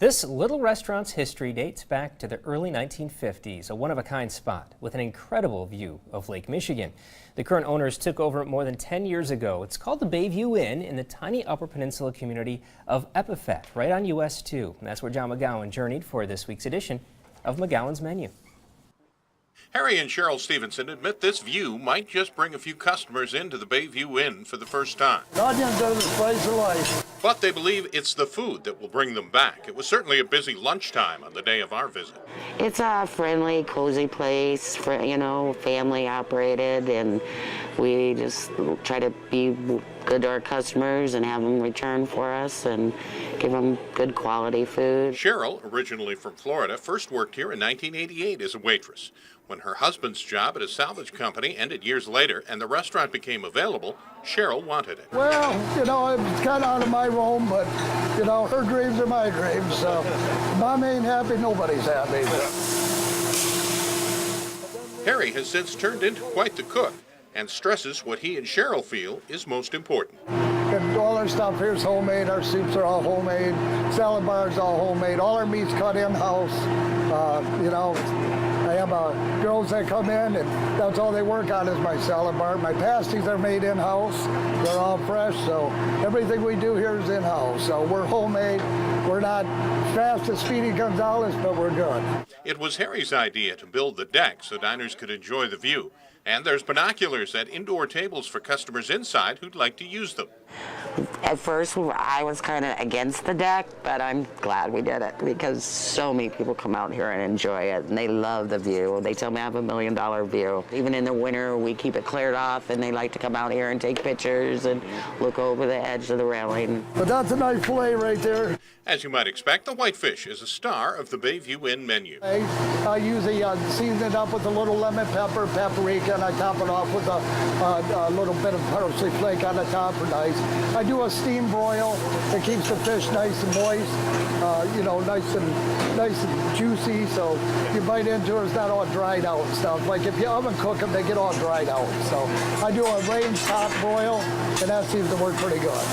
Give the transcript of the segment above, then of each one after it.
This little restaurant's history dates back to the early 1950s, a one-of-a-kind spot with an incredible view of Lake Michigan. The current owners took over more than 10 years ago. It's called the Bayview Inn in the tiny Upper Peninsula community of Epoufette, right on US 2. And that's where John McGowan journeyed for this week's edition of McGowan's Menu. Harry and Cheryl Stephenson admit this view might just bring a few customers into the Bayview Inn for the first time. Onions are the spice of life. But they believe it's the food that will bring them back. It was certainly a busy lunchtime on the day of our visit. It's a friendly, cozy place, for, family operated, and we just try to be good to our customers and have them return for us and give them good quality food. Cheryl, originally from Florida, first worked here in 1988 as a waitress. When her husband's job at a salvage company ended years later and the restaurant became available, Cheryl wanted it. Well, it's kind of out of my realm, but, her dreams are my dreams, so if Mom ain't happy, nobody's happy. Harry has since turned into quite the cook and stresses what he and Cheryl feel is most important. And all our stuff here is homemade. Our soups are all homemade. Salad bars all homemade. All our meat's cut in-house. I have girls that come in, and that's all they work on is my salad bar. My pasties are made in-house. They're all fresh, so everything we do here is in-house. So we're homemade. We're not fast as Speedy Gonzalez, but we're good. It was Harry's idea to build the deck so diners could enjoy the view. And there's binoculars at indoor tables for customers inside who'd like to use them. At first, I was kind of against the deck, but I'm glad we did it because so many people come out here and enjoy it, and they love the view. They tell me I have $1 million view. Even in the winter, we keep it cleared off, and they like to come out here and take pictures and look over the edge of the railing. But that's a nice fillet right there. As you might expect, the whitefish is a star of the Bayview Inn menu. I usually season it up with a little lemon pepper, paprika, and I top it off with a little bit of parsley flake on the top for nice. I do a steam broil that keeps the fish nice and moist, nice and juicy, so you bite into it, it's not all dried out and stuff. Like if you oven cook them, they get all dried out. So I do a range top broil, and that seems to work pretty good.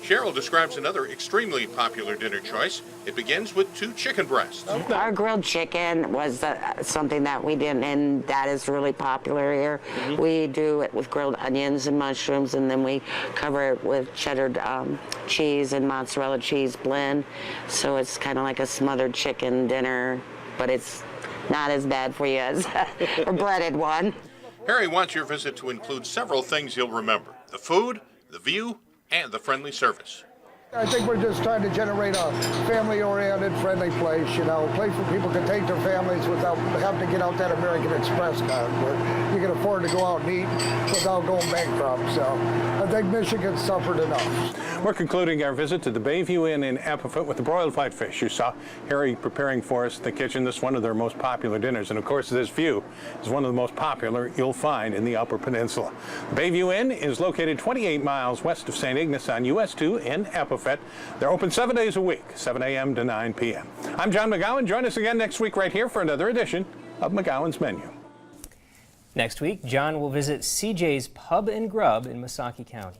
Cheryl describes another extremely popular dinner choice. It begins with 2 chicken breasts. Our grilled chicken was something that we did, and that is really popular here. We do it with grilled onions and mushrooms, and then we cover it with cheddar cheese and mozzarella cheese blend. So it's kind of like a smothered chicken dinner, but it's not as bad for you as a breaded one. Harry wants your visit to include several things you'll remember: the food, the view, and the friendly service. I think we're just trying to generate a family-oriented, friendly place, a place where people can take their families without having to get out that American Express card, where you can afford to go out and eat without going bankrupt. So I think Michigan suffered enough. We're concluding our visit to the Bayview Inn in Epoufette with the broiled whitefish. You saw Harry preparing for us in the kitchen. This is one of their most popular dinners, and of course this view is one of the most popular you'll find in the Upper Peninsula. The Bayview Inn is located 28 miles west of St. Ignace on US 2 in Epoufette. They're open 7 days a week, 7 a.m. to 9 p.m. I'm John McGowan. Join us again next week right here for another edition of McGowan's Menu. Next week, John will visit CJ's Pub and Grub in Missaukee County.